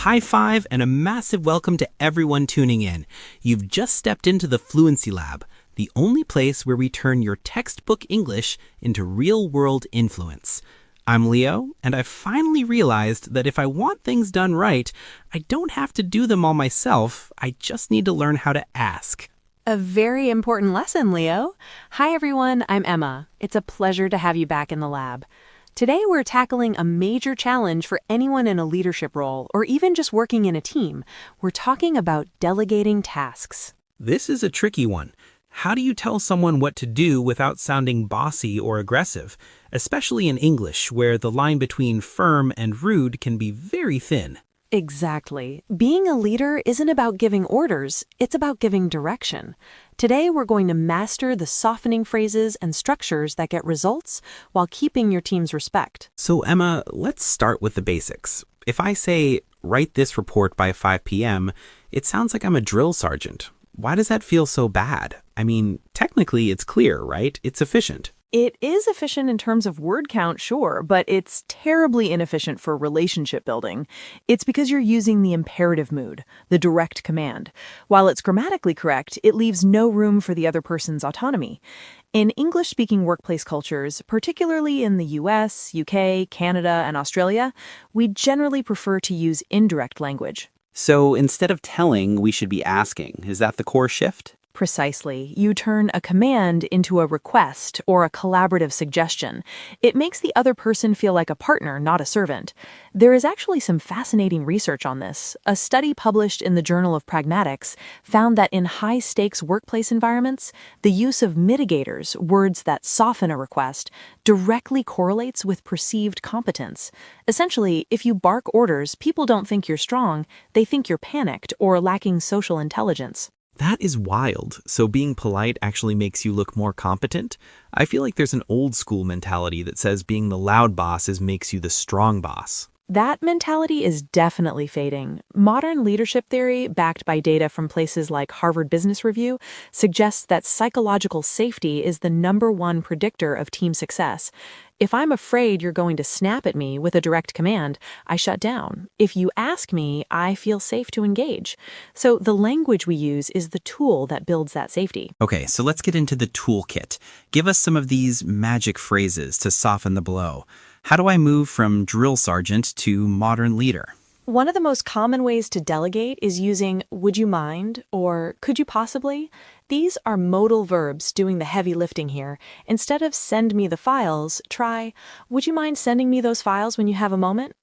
high five and a massive welcome to everyone tuning in. You've just stepped into the Fluency Lab, the only place where we turn your textbook English into real-world influence. I'm Leo, and I've finally realized that if I want things done right, I don't have to do them all myself. I just need to learn how to ask. A very important lesson, Leo. Hi, everyone. I'm Emma. It's a pleasure to have you back in the lab. Today, we're tackling a major challenge for anyone in a leadership role or even just working in a team. We're talking about delegating tasks. This is a tricky one. How do you tell someone what to do without sounding bossy or aggressive, especially in English, where the line between firm and rude can be very thin? Exactly. Being a leader isn't about giving orders, it's about giving direction. Today, we're going to master the softening phrases and structures that get results while keeping your team's respect. So, Emma, let's start with the basics. If I say, write this report by 5 p.m., it sounds like I'm a drill sergeant. Why does that feel so bad? I mean, technically it's clear, right? It's efficient. It is efficient in terms of word count, sure, but it's terribly inefficient for relationship building. It's because you're using the imperative mood, the direct command. While it's grammatically correct, it leaves no room for the other person's autonomy. In English-speaking workplace cultures, particularly in the US, UK, Canada, and Australia, we generally prefer to use indirect language. So instead of telling, we should be asking. Is that the core shift? Precisely. You turn a command into a request or a collaborative suggestion. It makes the other person feel like a partner, not a servant. There is actually some fascinating research on this. A study published in the Journal of Pragmatics found that in high-stakes workplace environments, the use of mitigators, words that soften a request, directly correlates with perceived competence. Essentially, if you bark orders, people don't think you're strong, they think you're panicked or lacking social intelligence. That is wild. So being polite actually makes you look more competent? I feel like there's an old school mentality that says being the loud boss makes you the strong boss. That mentality is definitely fading. Modern leadership theory, backed by data from places like Harvard Business Review, suggests that psychological safety is the #1 predictor of team success. If I'm afraid you're going to snap at me with a direct command, I shut down. If you ask me, I feel safe to engage. So the language we use is the tool that builds that safety. Okay, so let's get into the toolkit. Give us some of these magic phrases to soften the blow. How do I move from drill sergeant to modern leader? One of the most common ways to delegate is using "would you mind" or "could you possibly?" These are modal verbs doing the heavy lifting here. Instead of "send me the files," try "would you mind sending me those files when you have a moment?"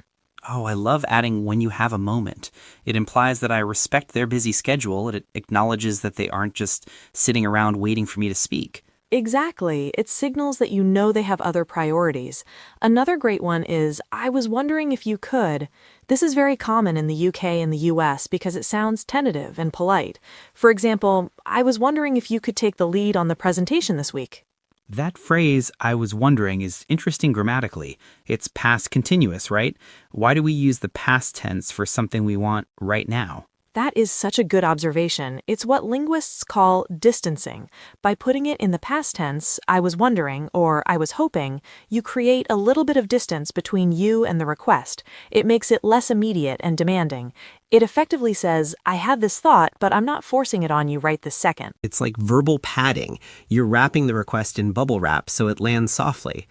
Oh, I love adding when you have a moment. It implies that I respect their busy schedule. It acknowledges that they aren't just sitting around waiting for me to speak. Exactly. It signals that you know they have other priorities. Another great one is, "I was wondering if you could." This is very common in the UK and the US because it sounds tentative and polite. For example, "I was wondering if you could take the lead on the presentation this week." That phrase, I was wondering, is interesting grammatically. It's past continuous, right? Why do we use the past tense for something we want right now? That is such a good observation. It's what linguists call distancing. By putting it in the past tense, "I was wondering" or "I was hoping," you create a little bit of distance between you and the request. It makes it less immediate and demanding. It effectively says, "I had this thought, but I'm not forcing it on you right this second." It's like verbal padding. You're wrapping the request in bubble wrap so it lands softly.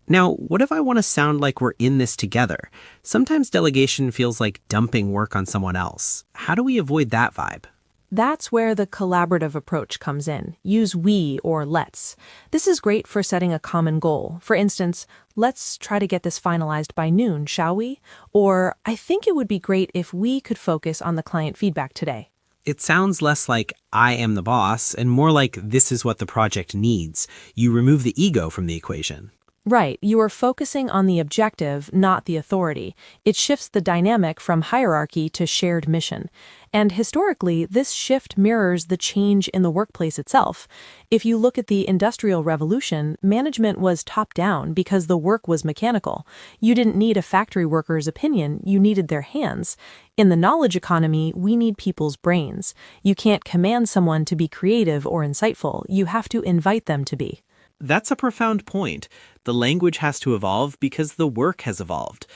Now, what if I want to sound like we're in this together? Sometimes delegation feels like dumping work on someone else. How do we avoid that vibe? That's where the collaborative approach comes in. Use "we" or "let's." This is great for setting a common goal. For instance, "Let's try to get this finalized by noon, shall we?" Or, "I think it would be great if we could focus on the client feedback today." It sounds less like I am the boss and more like this is what the project needs. You remove the ego from the equation. Right, you are focusing on the objective, not the authority. It shifts the dynamic from hierarchy to shared mission. And historically, this shift mirrors the change in the workplace itself. If you look at the Industrial Revolution, management was top-down because the work was mechanical. You didn't need a factory worker's opinion, you needed their hands. In the knowledge economy, we need people's brains. You can't command someone to be creative or insightful, you have to invite them to be. That's a profound point. The language has to evolve because the work has evolved.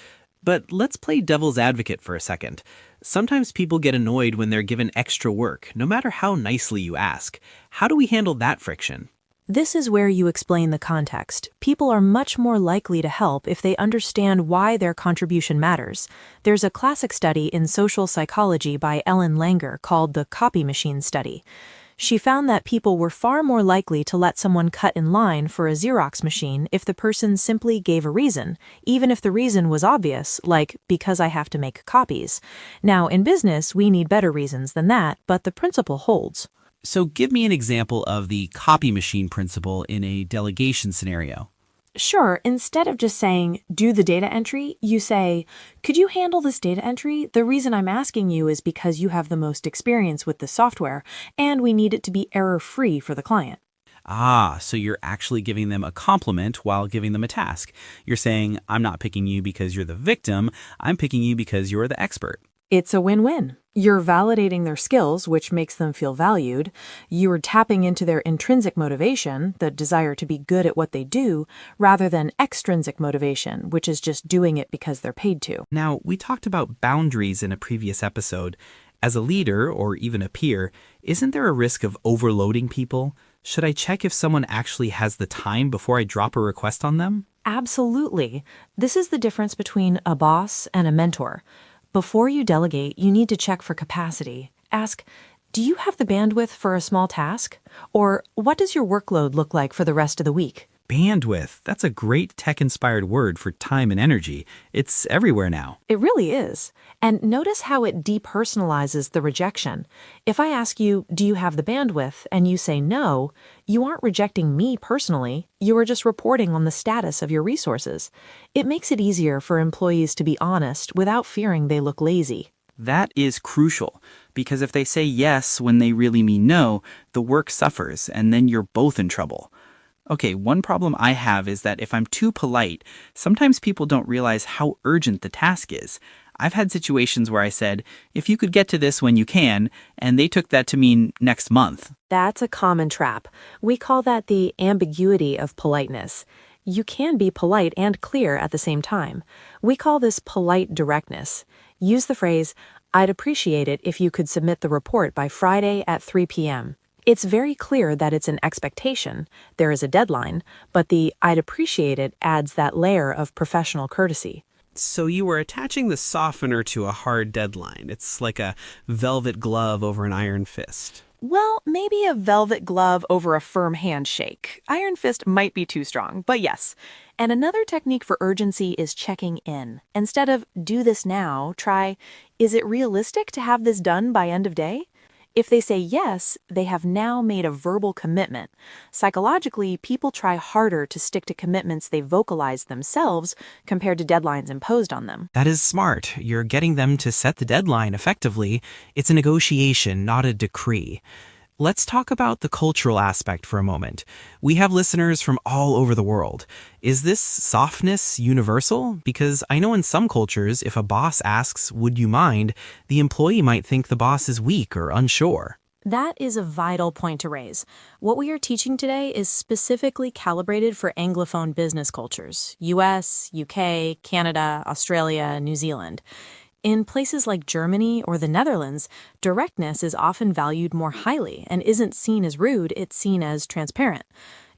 But let's play devil's advocate for a second. Sometimes people get annoyed when they're given extra work, no matter how nicely you ask. How do we handle that friction? This is where you explain the context. People are much more likely to help if they understand why their contribution matters. There's a classic study in social psychology by Ellen Langer called the copy machine study. She found that people were far more likely to let someone cut in line for a Xerox machine if the person simply gave a reason, even if the reason was obvious, like, because I have to make copies. Now, in business, we need better reasons than that, but the principle holds. So give me an example of the copy machine principle in a delegation scenario. Sure, instead of just saying, do the data entry, you say, could you handle this data entry? The reason I'm asking you is because you have the most experience with the software, and we need it to be error-free for the client. So you're actually giving them a compliment while giving them a task. You're saying, I'm not picking you because you're the victim, I'm picking you because you're the expert. It's a win-win. You're validating their skills, which makes them feel valued. You're tapping into their intrinsic motivation, the desire to be good at what they do, rather than extrinsic motivation, which is just doing it because they're paid to. Now, we talked about boundaries in a previous episode. As a leader, or even a peer, isn't there a risk of overloading people? Should I check if someone actually has the time before I drop a request on them? Absolutely. This is the difference between a boss and a mentor. Before you delegate, you need to check for capacity. Ask, do you have the bandwidth for a small task? Or what does your workload look like for the rest of the week? Bandwidth. That's a great tech-inspired word for time and energy. It's everywhere now. It really is. And notice how it depersonalizes the rejection. If I ask you, do you have the bandwidth, and you say no, you aren't rejecting me personally. You are just reporting on the status of your resources. It makes it easier for employees to be honest without fearing they look lazy. That is crucial, because if they say yes when they really mean no, the work suffers, and then you're both in trouble. Okay, one problem I have is that if I'm too polite, sometimes people don't realize how urgent the task is. I've had situations where I said, if you could get to this when you can, and they took that to mean next month. That's a common trap. We call that the ambiguity of politeness. You can be polite and clear at the same time. We call this polite directness. Use the phrase, I'd appreciate it if you could submit the report by Friday at 3 p.m. It's very clear that it's an expectation, there is a deadline, but the I'd appreciate it adds that layer of professional courtesy. So you were attaching the softener to a hard deadline. It's like a velvet glove over an iron fist. Well, maybe a velvet glove over a firm handshake. Iron fist might be too strong, but yes. And another technique for urgency is checking in. Instead of do this now, try, is it realistic to have this done by end of day? If they say yes, they have now made a verbal commitment. Psychologically, people try harder to stick to commitments they vocalized themselves compared to deadlines imposed on them. That is smart. You're getting them to set the deadline effectively. It's a negotiation, not a decree. Let's talk about the cultural aspect for a moment. We have listeners from all over the world. Is this softness universal? Because I know in some cultures, if a boss asks, would you mind, the employee might think the boss is weak or unsure. That is a vital point to raise. What we are teaching today is specifically calibrated for Anglophone business cultures, US, UK, Canada, Australia, New Zealand. In places like Germany or the Netherlands, directness is often valued more highly and isn't seen as rude, it's seen as transparent.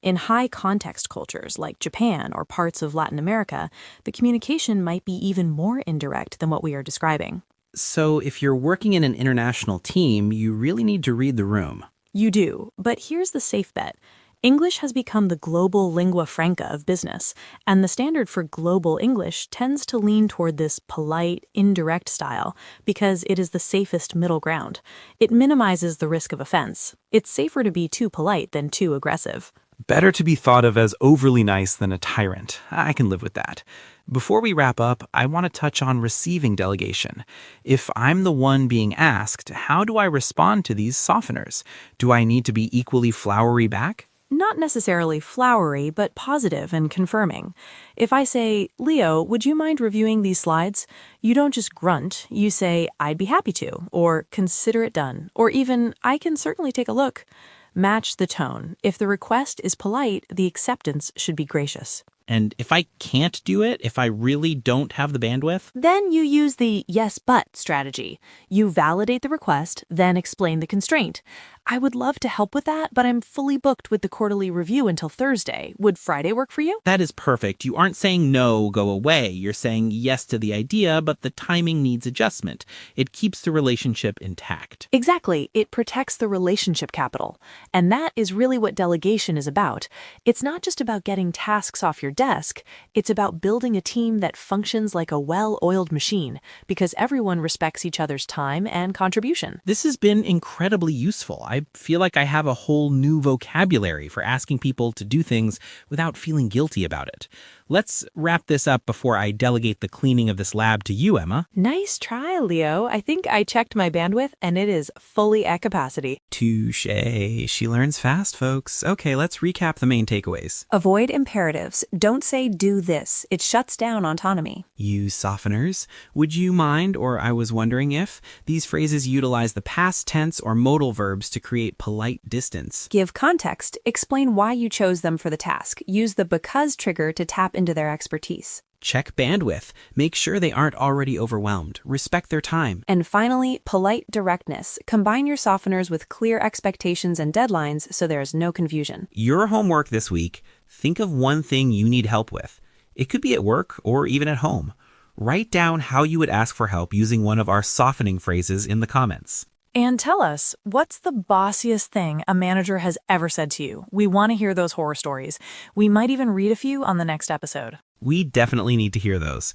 In high-context cultures like Japan or parts of Latin America, the communication might be even more indirect than what we are describing. So if you're working in an international team, you really need to read the room. You do, but here's the safe bet. English has become the global lingua franca of business, and the standard for global English tends to lean toward this polite, indirect style because it is the safest middle ground. It minimizes the risk of offense. It's safer to be too polite than too aggressive. Better to be thought of as overly nice than a tyrant. I can live with that. Before we wrap up, I want to touch on receiving delegation. If I'm the one being asked, how do I respond to these softeners? Do I need to be equally flowery back? Not necessarily flowery, but positive and confirming. If I say, Leo, would you mind reviewing these slides? You don't just grunt. You say, I'd be happy to, or consider it done, or even, I can certainly take a look. Match the tone. If the request is polite, the acceptance should be gracious. And if I can't do it, if I really don't have the bandwidth? Then you use the yes but strategy. You validate the request, then explain the constraint. I would love to help with that, but I'm fully booked with the quarterly review until Thursday. Would Friday work for you? That is perfect. You aren't saying no, go away. You're saying yes to the idea, but the timing needs adjustment. It keeps the relationship intact. Exactly. It protects the relationship capital. And that is really what delegation is about. It's not just about getting tasks off your desk. It's about building a team that functions like a well-oiled machine because everyone respects each other's time and contribution. This has been incredibly useful. I feel like I have a whole new vocabulary for asking people to do things without feeling guilty about it. Let's wrap this up before I delegate the cleaning of this lab to you, Emma. Nice try, Leo. I think I checked my bandwidth and it is fully at capacity. Touché. She learns fast, folks. Okay, let's recap the main takeaways. Avoid imperatives. Don't say do this. It shuts down autonomy. Use softeners. Would you mind, or I was wondering if, these phrases utilize the past tense or modal verbs to create polite distance. Give context. Explain why you chose them for the task. Use the because trigger to tap into their expertise. Check bandwidth. Make sure they aren't already overwhelmed. Respect their time. And finally, polite directness. Combine your softeners with clear expectations and deadlines so there is no confusion. Your homework this week, think of one thing you need help with. It could be at work or even at home. Write down how you would ask for help using one of our softening phrases in the comments. And tell us, what's the bossiest thing a manager has ever said to you? We want to hear those horror stories. We might even read a few on the next episode. We definitely need to hear those.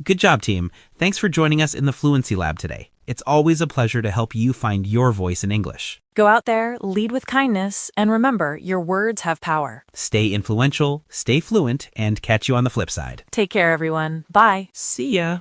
Good job, team. Thanks for joining us in the Fluency Lab today. It's always a pleasure to help you find your voice in English. Go out there, lead with kindness, and remember, your words have power. Stay influential, stay fluent, and catch you on the flip side. Take care, everyone. Bye. See ya.